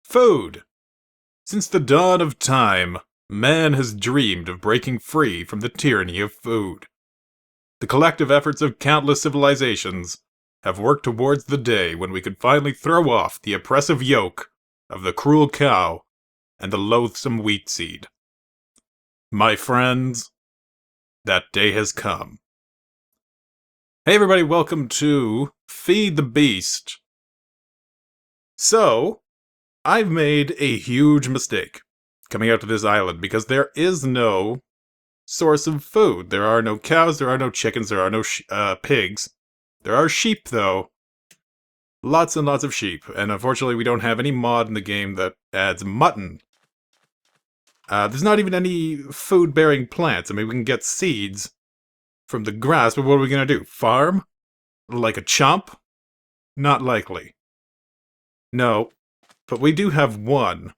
Food! Since the dawn of time, man has dreamed of breaking free from the tyranny of food. The collective efforts of countless civilizations have worked towards the day when we could finally throw off the oppressive yoke of the cruel cow and the loathsome wheat seed. My friends, that day has come. Hey everybody, welcome to Feed the Beast. So, I've made a huge mistake coming out to this island because there is no source of food. There are no cows, there are no chickens, there are no pigs. There are sheep, though. Lots and lots of sheep. And unfortunately, we don't have any mod in the game that adds mutton. There's not even any food-bearing plants. I mean, we can get seeds from the grass, but what are we going to do? Farm? Like a chump? Not likely. No. But we do have one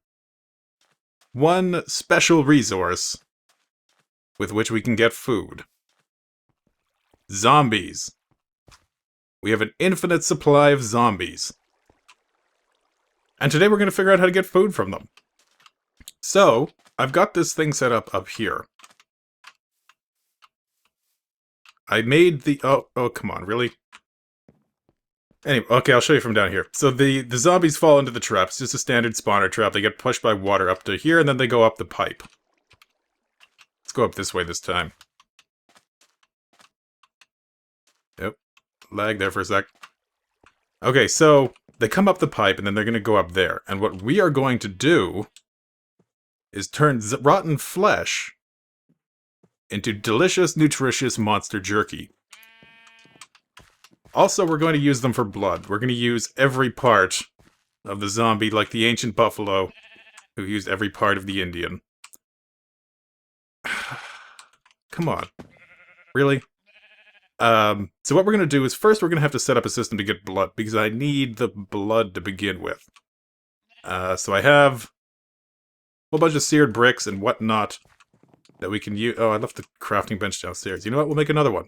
special resource with which we can get food. Zombies. We have an infinite supply of zombies. And today we're going to figure out how to get food from them. So, I've got this thing set up here. I made the... Oh, come on, really? Anyway, okay, I'll show you from down here. So the zombies fall into the trap. It's just a standard spawner trap. They get pushed by water up to here, and then they go up the pipe. Let's go up this way this time. Yep. Lag there for a sec. Okay, so they come up the pipe, and then they're going to go up there. And what we are going to do is turn rotten flesh into delicious, nutritious monster jerky. Also, we're going to use them for blood. We're going to use every part of the zombie, like the ancient buffalo, who used every part of the Indian. Come on. Really? So what we're going to do is, first we're going to have to set up a system to get blood, because I need the blood to begin with. So I have a whole bunch of seared bricks and whatnot that we can use. Oh, I left the crafting bench downstairs. You know what? We'll make another one.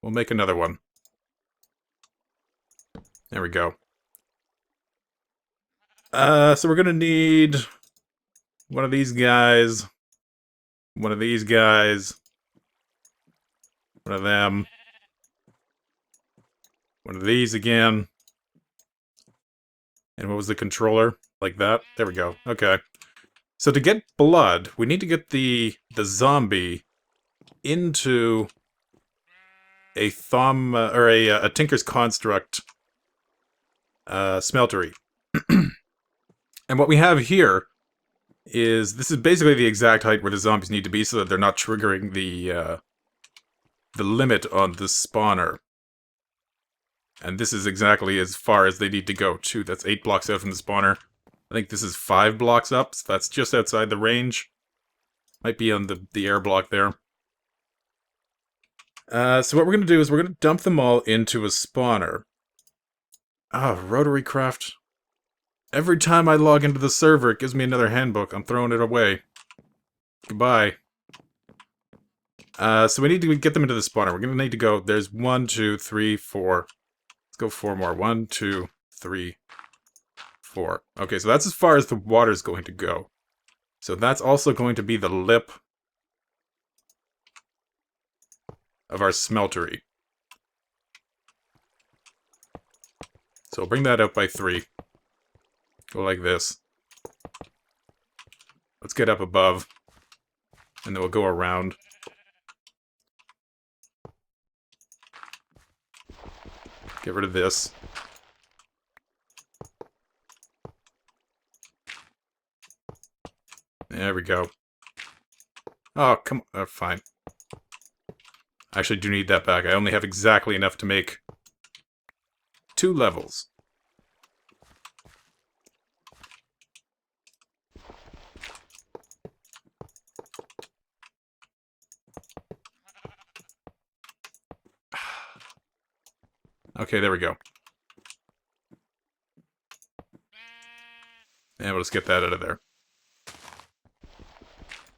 We'll make another one. There we go. So we're gonna need one of these guys, one of these guys, one of them, one of these again, and what was the controller? Like that? There we go. Okay. So to get blood, we need to get the zombie into a a Tinker's Construct smeltery. And what we have here is, this is basically the exact height where the zombies need to be so that they're not triggering the limit on the spawner. And this is exactly as far as they need to go, too. That's 8 blocks out from the spawner. I think this is 5 blocks up, so that's just outside the range. Might be on the air block there. So what we're going to do is we're going to dump them all into a spawner. Rotary craft. Every time I log into the server, it gives me another handbook. I'm throwing it away. Goodbye. So we need to get them into the spawner. We're going to need to go... There's 1, 2, 3, 4. Let's go 4 more. 1, 2, 3, 4. Okay, so that's as far as the water's going to go. So that's also going to be the lip of our smeltery. So we'll bring that up by 3. Go like this. Let's get up above. And then we'll go around. Get rid of this. There we go. Oh, come on. Fine. I actually do need that back. I only have exactly enough to make 2 levels. Okay, there we go. And we'll just get that out of there.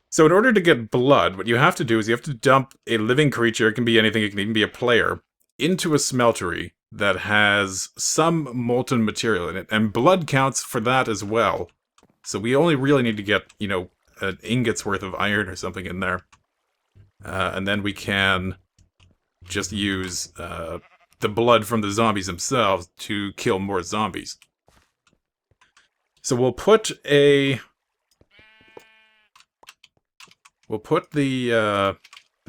So in order to get blood, what you have to do is you have to dump a living creature, it can be anything, it can even be a player, into a smeltery, that has some molten material in it, and blood counts for that as well. So we only really need to get, you know, an ingot's worth of iron or something in there. And then we can just use the blood from the zombies themselves to kill more zombies. So we'll put the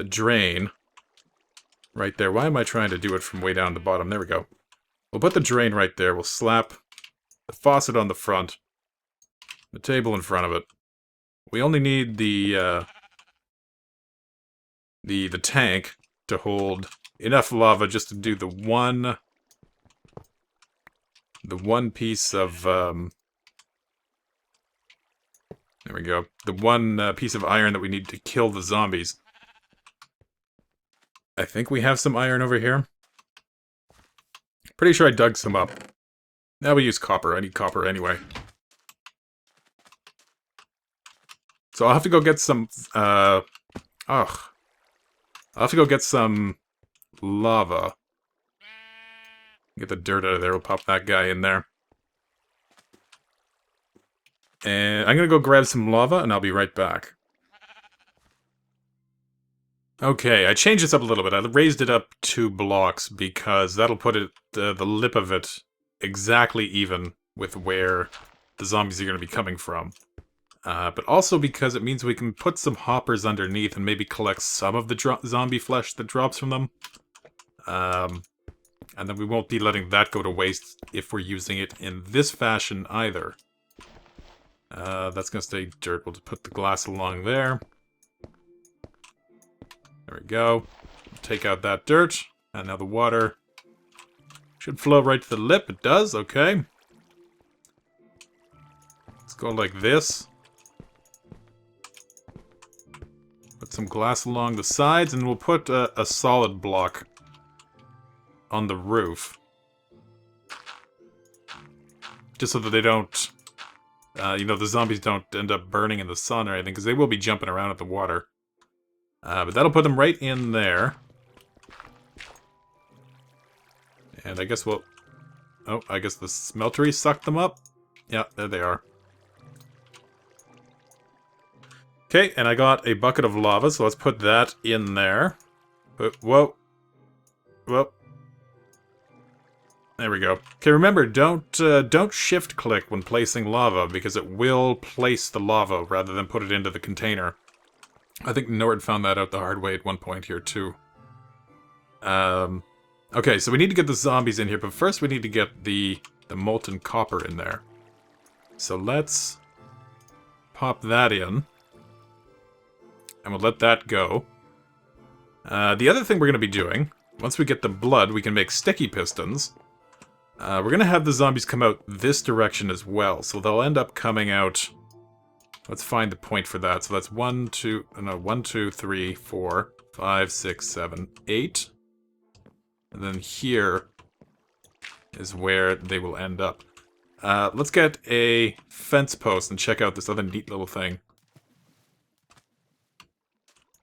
drain right there. Why am I trying to do it from way down the bottom? There we go. We'll put the drain right there. We'll slap the faucet on the front, the table in front of it. We only need the tank to hold enough lava just to do the one piece of there we go. The one piece of iron that we need to kill the zombies. I think we have some iron over here. Pretty sure I dug some up. Now we use copper. I need copper anyway. So I'll have to go get some, I'll have to go get some lava. Get the dirt out of there. We'll pop that guy in there. And I'm gonna go grab some lava, and I'll be right back. Okay, I changed this up a little bit. I raised it up 2 blocks because that'll put it the lip of it exactly even with where the zombies are going to be coming from. But also because it means we can put some hoppers underneath and maybe collect some of the zombie flesh that drops from them. And then we won't be letting that go to waste if we're using it in this fashion either. That's going to stay dirt. We'll just put the glass along there. There we go. Take out that dirt. And now the water should flow right to the lip. It does, okay. Let's go like this. Put some glass along the sides, and we'll put a solid block on the roof. Just so that they don't, you know, the zombies don't end up burning in the sun or anything, because they will be jumping around at the water. But that'll put them right in there. And I guess we'll... Oh, I guess the smeltery sucked them up? Yeah, there they are. Okay, and I got a bucket of lava, so let's put that in there. Whoa. Whoa. There we go. Okay, remember, don't shift-click when placing lava, because it will place the lava rather than put it into the container. I think Nord found that out the hard way at one point here, too. Okay, so we need to get the zombies in here, but first we need to get the molten copper in there. So let's pop that in. And we'll let that go. The other thing we're going to be doing, once we get the blood, we can make sticky pistons. We're going to have the zombies come out this direction as well, so they'll end up coming out... Let's find the point for that. So that's 1, 2, 3, 4, 5, 6, 7, 8. And then here is where they will end up. Let's get a fence post and check out this other neat little thing.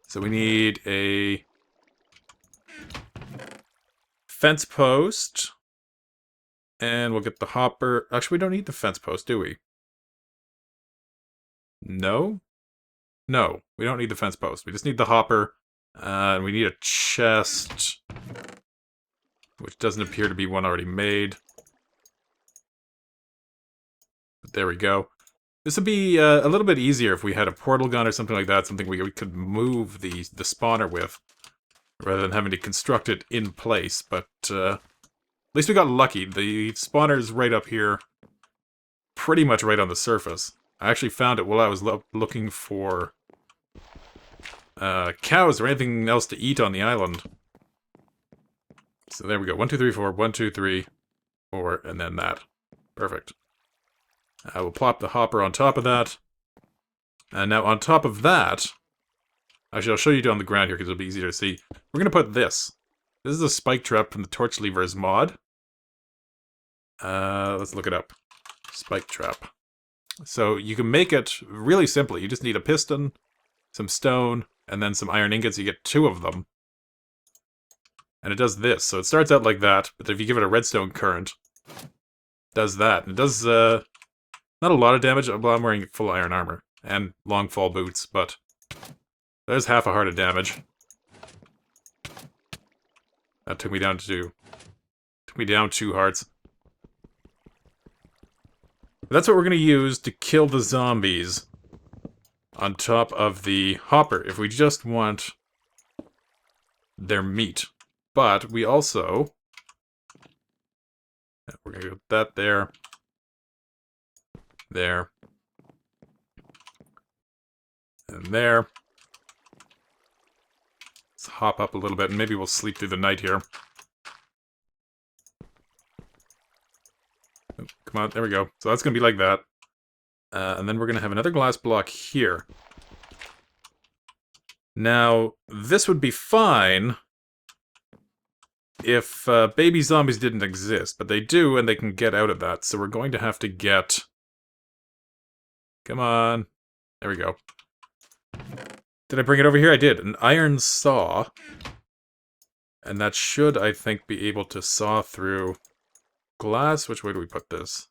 So we need a fence post. And we'll get the hopper. Actually, we don't need the fence post, do we? No? No, we don't need the fence post. We just need the hopper. And we need a chest, which doesn't appear to be one already made. But there we go. This would be a little bit easier if we had a portal gun or something like that, something we could move the spawner with, rather than having to construct it in place. But at least we got lucky. The spawner's right up here, pretty much right on the surface. I actually found it while I was looking for cows or anything else to eat on the island. So there we go. 1, 2, 3, 4. 1, 2, 3, 4, and then that. Perfect. I will plop the hopper on top of that. And now on top of that, actually I'll show you on the ground here because it'll be easier to see. We're going to put this. This is a spike trap from the Torch Levers mod. Let's look it up. Spike trap. So you can make it really simply. You just need a piston, some stone, and then some iron ingots. You get 2 of them. And it does this. So it starts out like that, but if you give it a redstone current, it does that. And it does, not a lot of damage. Well, I'm wearing full iron armor and long fall boots, but there's half a heart of damage. That took me down to 2 hearts. That's what we're going to use to kill the zombies on top of the hopper, if we just want their meat. But we also... we're going to go that there. There. And there. Let's hop up a little bit, and maybe we'll sleep through the night here. Oh, come on, there we go. So that's going to be like that. And then we're going to have another glass block here. Now, this would be fine if baby zombies didn't exist, but they do, and they can get out of that. So we're going to have to get... Come on. There we go. Did I bring it over here? I did. An iron saw. And that should, I think, be able to saw through glass. Which way do we put this?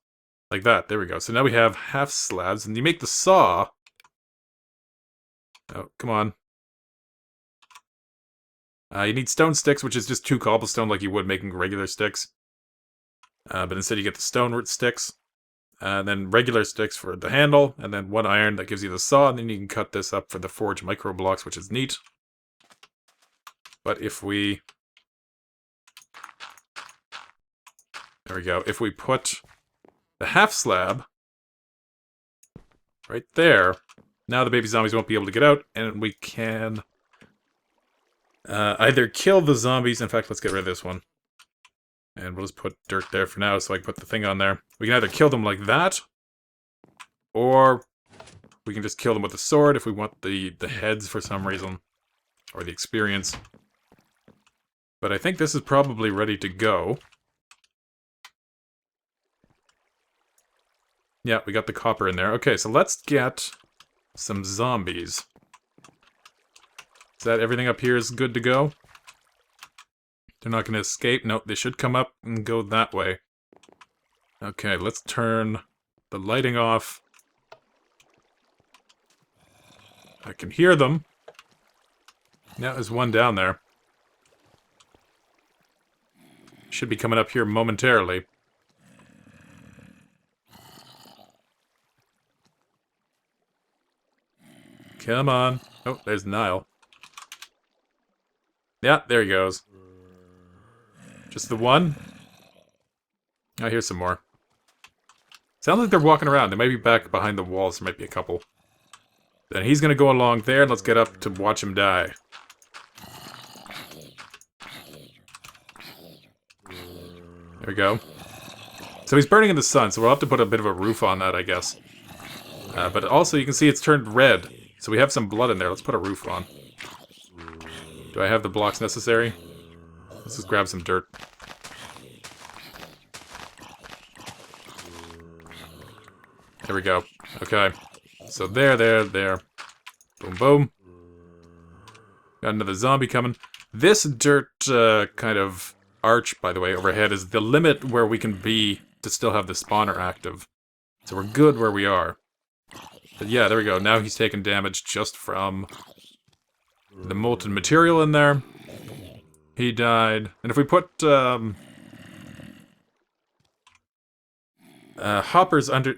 Like that. There we go. So now we have half slabs, and you make the saw. Oh, come on. You need stone sticks, which is just 2 cobblestone like you would making regular sticks. But instead you get the stone sticks. And then regular sticks for the handle, and then 1 iron that gives you the saw, and then you can cut this up for the forge micro blocks, which is neat. But if we... There we go. If we put the half slab right there, now the baby zombies won't be able to get out, and we can either kill the zombies. In fact, let's get rid of this one. And we'll just put dirt there for now so I can put the thing on there. We can either kill them like that, or we can just kill them with a sword if we want the heads for some reason, or the experience. But I think this is probably ready to go. Yeah, we got the copper in there. Okay, so let's get some zombies. Is that everything up here is good to go? They're not going to escape. Nope, they should come up and go that way. Okay, let's turn the lighting off. I can hear them. Yeah, there's one down there. Should be coming up here momentarily. Come on. Oh, there's Nile. Yeah, there he goes. Just the one? Oh, here's some more. Sounds like they're walking around. They might be back behind the walls. There might be a couple. Then he's gonna go along there, and let's get up to watch him die. There we go. So he's burning in the sun, so we'll have to put a bit of a roof on that, I guess. But also, you can see it's turned red. So we have some blood in there. Let's put a roof on. Do I have the blocks necessary? Let's just grab some dirt. There we go. Okay. So there. Boom, boom. Got another zombie coming. This dirt kind of arch, by the way, overhead is the limit where we can be to still have the spawner active. So we're good where we are. But yeah, there we go. Now he's taking damage just from the molten material in there. He died. And if we put hoppers under...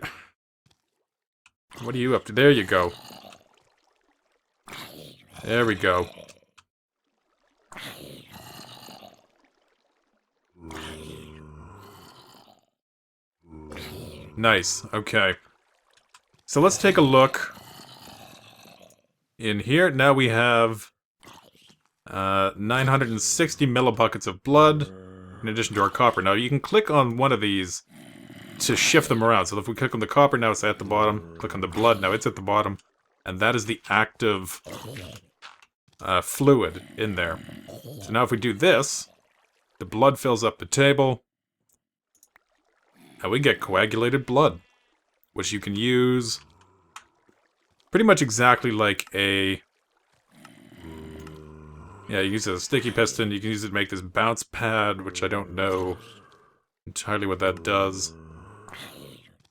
What are you up to? There you go. There we go. Nice. Okay. So let's take a look in here. Now we have 960 millibuckets of blood in addition to our copper. Now you can click on one of these to shift them around. So if we click on the copper, now it's at the bottom. Click on the blood, now it's at the bottom. And that is the active fluid in there. So now if we do this, the blood fills up the table. Now we get coagulated blood, which you can use pretty much exactly like a Yeah, you use a sticky piston. You can use it to make this bounce pad, which I don't know entirely what that does.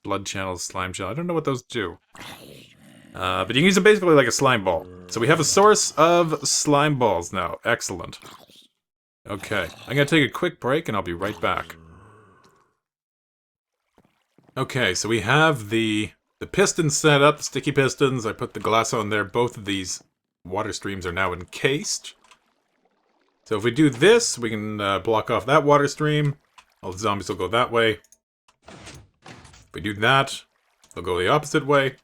Blood channels, slime channel. I don't know what those do. But you can use it basically like a slime ball. So we have a source of slime balls now. Excellent. Okay, I'm gonna take a quick break and I'll be right back. Okay, so we have the pistons set up, sticky pistons. I put the glass on there. Both of these water streams are now encased. So if we do this, we can block off that water stream. All the zombies will go that way. If we do that, they'll go the opposite way.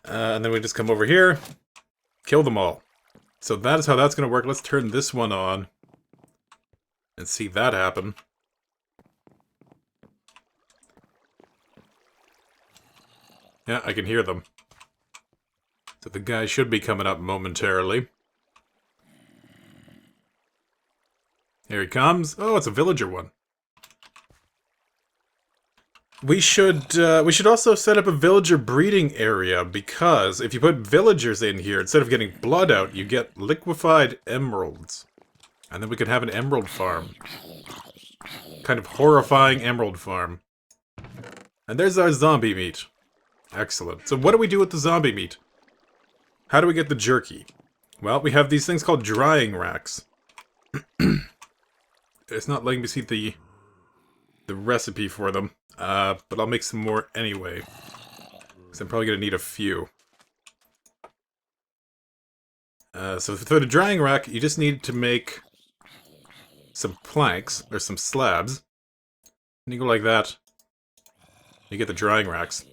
And then we just come over here, kill them all. So that is how that's going to work. Let's turn this one on and see that happen. Yeah, I can hear them. So the guy should be coming up momentarily. Here he comes. Oh, it's a villager one. We should also set up a villager breeding area, because if you put villagers in here, instead of getting blood out, you get liquefied emeralds. And then we could have an emerald farm. Kind of horrifying emerald farm. And there's our zombie meat. Excellent. So what do we do with the zombie meat? How do we get the jerky? Well, we have these things called drying racks. It's not letting me see the recipe for them. But I'll make some more anyway. Because I'm probably going to need a few. So for the drying rack, you just need to make some planks, or some slabs. And you go like that. You get the drying racks.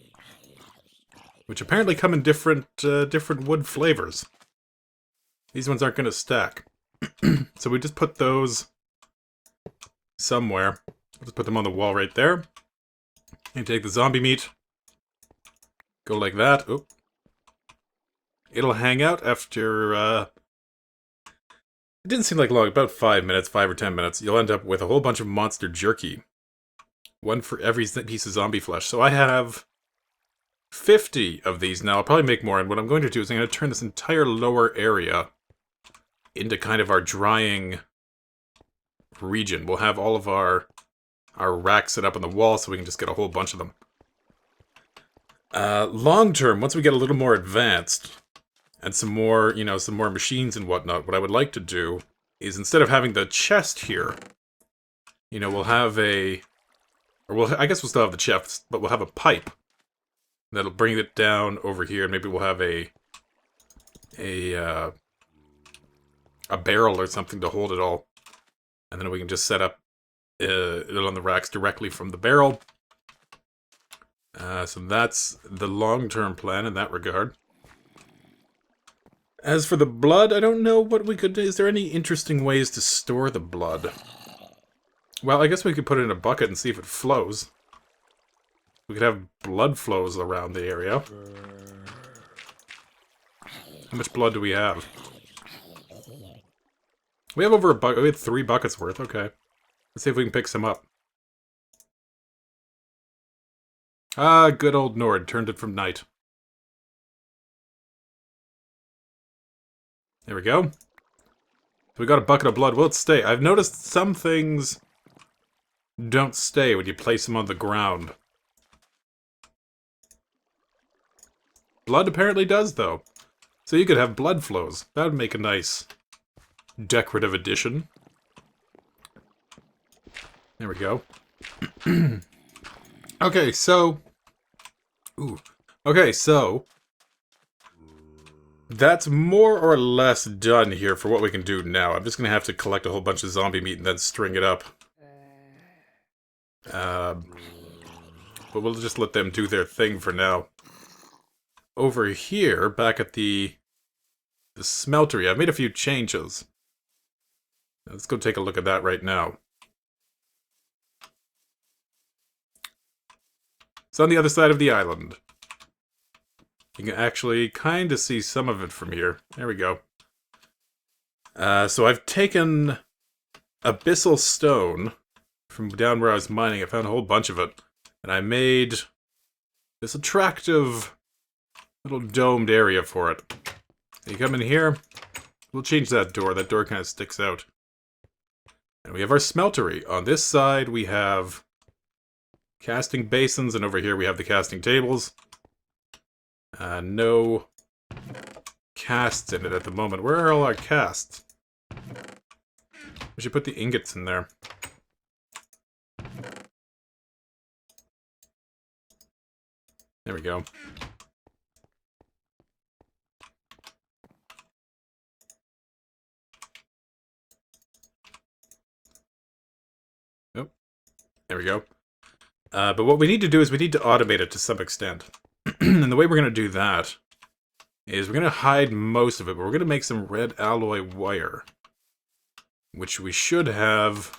Which apparently come in different wood flavors. These ones aren't going to stack. So we just put those somewhere. We'll just put them on the wall right there. And take the zombie meat. Go like that. Oop. It'll hang out after, it didn't seem like long, about 5 minutes, 5 or 10 minutes. You'll end up with a whole bunch of monster jerky. One for every piece of zombie flesh. So I have 50 of these now. I'll probably make more, and what I'm going to do is I'm going to turn this entire lower area into kind of our drying region. We'll have all of our racks set up on the wall so we can just get a whole bunch of them. Long term, once we get a little more advanced, and some more, some more machines and whatnot, what I would like to do is, instead of having the chest here, we'll have I guess we'll still have the chest, but we'll have a pipe that'll bring it down over here, and maybe we'll have a barrel or something to hold it all. And then we can just set up it on the racks directly from the barrel. So that's the long-term plan in that regard. As for the blood, I don't know what we could do. Is there any interesting ways to store the blood? Well, I guess we could put it in a bucket and see if it flows. We could have blood flows around the area. How much blood do we have? We have over a bucket. We had 3 buckets worth. Okay. Let's see if we can pick some up. Ah, good old Nord. Turned it from night. There we go. We got a bucket of blood. Will it stay? I've noticed some things don't stay when you place them on the ground. Blood apparently does, though. So you could have blood flows. That would make a nice decorative addition. There we go. Okay, so... Okay, so... That's more or less done here for what we can do now. I'm just going to have to collect a whole bunch of zombie meat and then string it up. But we'll just let them do their thing for now. Over here, back at the smeltery, I've made a few changes. Let's go take a look at that right now. It's on the other side of the island. You can actually kind of see some of it from here. There we go. So I've taken abyssal stone from down where I was mining. I found a whole bunch of it. And I made this attractive little domed area for it. You come in here, We'll change that door. That door kind of sticks out. And we have our smeltery. On this side, we have casting basins, and over here we have the casting tables. No casts in it at the moment. Where are all our casts? We should put the ingots in there. There we go. Oh, there we go. But what we need to do is we need to automate it to some extent. And the way we're going to do that is we're going to hide most of it, but we're going to make some red alloy wire. Which we should have...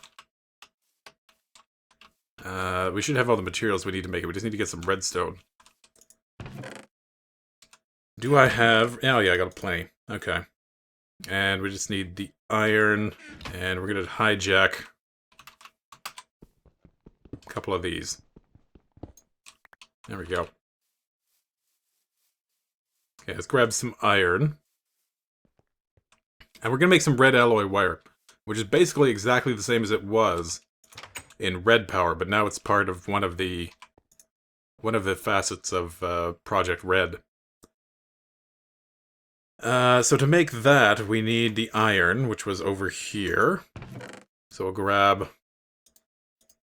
we should have all the materials we need to make it. We just need to get some redstone. Do I have... Oh yeah, I got plenty. Okay. And we just need the iron, and we're going to hijack a couple of these. There we go. Okay, let's grab some iron. And we're going to make some red alloy wire, which is basically exactly the same as it was in Red Power, but now it's part of one of the facets of Project Red. So to make that, we need the iron, which was over here. So we'll grab...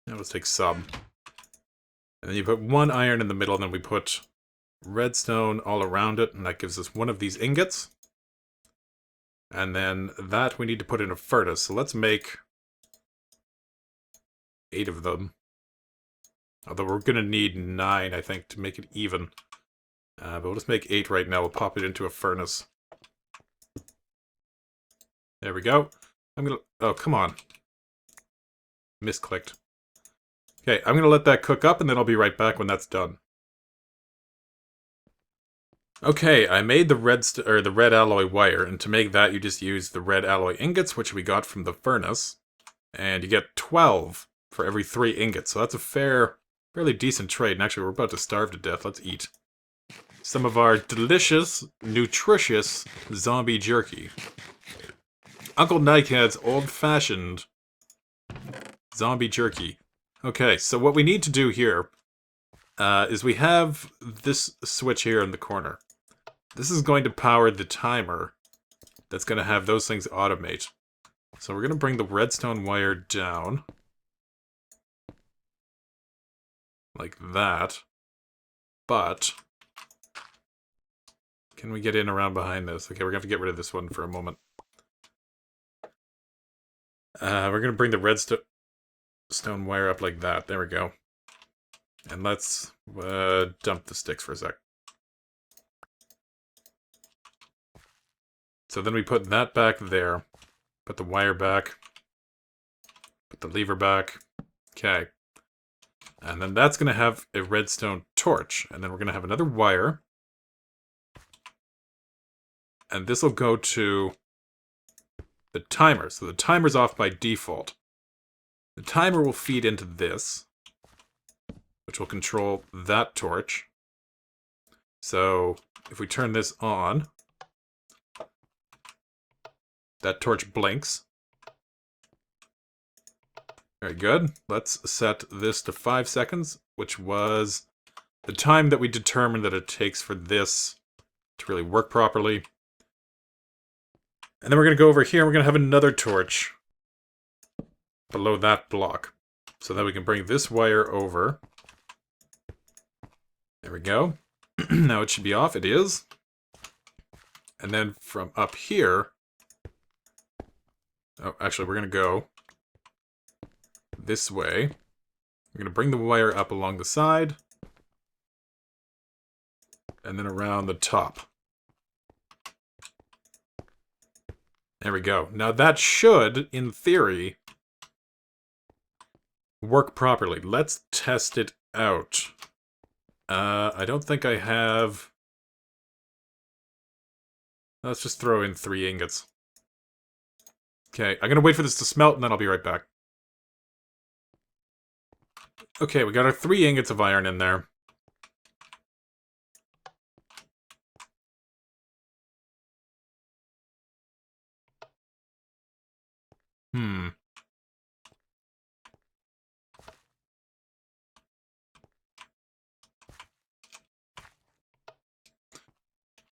Now let's take some. And then you put one iron in the middle, and then we put redstone all around it, and that gives us one of these ingots. And then that we need to put in a furnace. So let's make 8 of them. Although we're going to need 9, I think, to make it even. But we'll just make 8 right now. We'll pop it into a furnace. There we go. I'm going to... Oh, come on. Misclicked. Okay, I'm going to let that cook up, and then I'll be right back when that's done. Okay, I made the red alloy wire, and to make that you just use the red alloy ingots, which we got from the furnace. And you get 12 for every 3 ingots, so that's a fairly decent trade. And actually, we're about to starve to death. Let's eat some of our delicious, nutritious zombie jerky. Uncle Nightcat's old-fashioned zombie jerky. Okay, so what we need to do here is we have this switch here in the corner. This is going to power the timer that's going to have those things automate. So we're going to bring the redstone wire down. Like that. But can we get in around behind this? Okay, we're going to have to get rid of this one for a moment. We're going to bring the redstone wire up like that. There we go. And let's dump the sticks for a sec. So then we put that back there. Put the wire back. Put the lever back. Okay. And then that's going to have a redstone torch. And then we're going to have another wire. And this will go to the timer. So the timer's off by default. The timer will feed into this, which will control that torch. So if we turn this on, that torch blinks. Very good. Let's set this to 5 seconds, which was the time that we determined that it takes for this to really work properly. And then we're going to go over here and we're going to have another torch below that block. So that we can bring this wire over. There we go. Now it should be off. It is. And then from up here... Oh, actually, we're going to go this way. We're going to bring the wire up along the side. And then around the top. There we go. Now that should, in theory, work properly. Let's test it out. I don't think I have... Let's just throw in 3 ingots. Okay, I'm gonna wait for this to smelt and then I'll be right back. Okay, we got our 3 ingots of iron in there.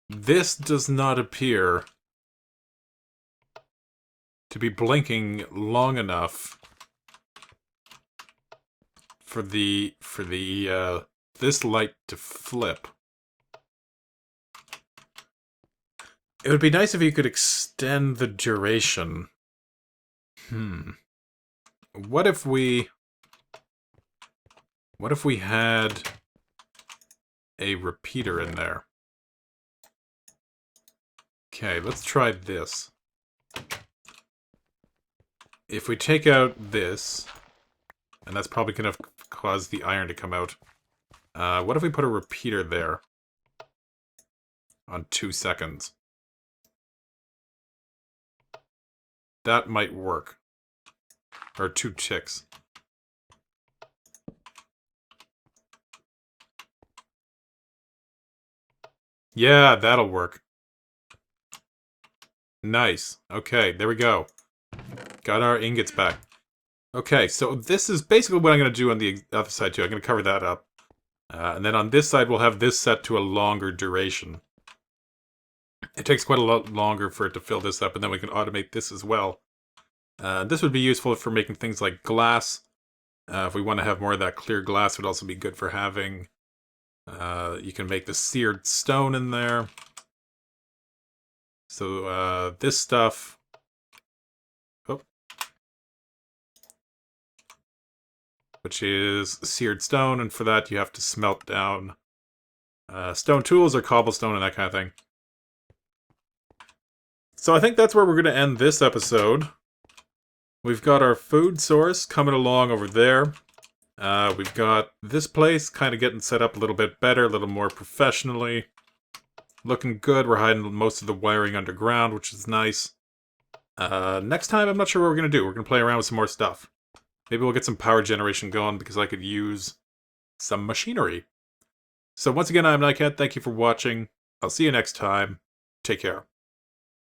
This does not appear to be blinking long enough for this light to flip. It would be nice if you could extend the duration. What if we had a repeater in there? Okay, let's try this. If we take out this, and that's probably going to cause the iron to come out. What if we put a repeater there? On 2 seconds. That might work. Or 2 ticks. Yeah, that'll work. Nice. Okay, there we go. Got our ingots back. Okay, so this is basically what I'm going to do on the other side too. I'm going to cover that up. And then on this side, we'll have this set to a longer duration. It takes quite a lot longer for it to fill this up, and then we can automate this as well. This would be useful for making things like glass. If we want to have more of that clear glass, it would also be good for having... you can make the seared stone in there. So this stuff... which is seared stone, and for that you have to smelt down stone tools or cobblestone and that kind of thing. So I think that's where we're going to end this episode. We've got our food source coming along over there. We've got this place kind of getting set up a little bit better, a little more professionally. Looking good. We're hiding most of the wiring underground, which is nice. Next time, I'm not sure what we're going to do. We're going to play around with some more stuff. Maybe we'll get some power generation going because I could use some machinery. So once again, I'm Nightcat. Thank you for watching. I'll see you next time. Take care.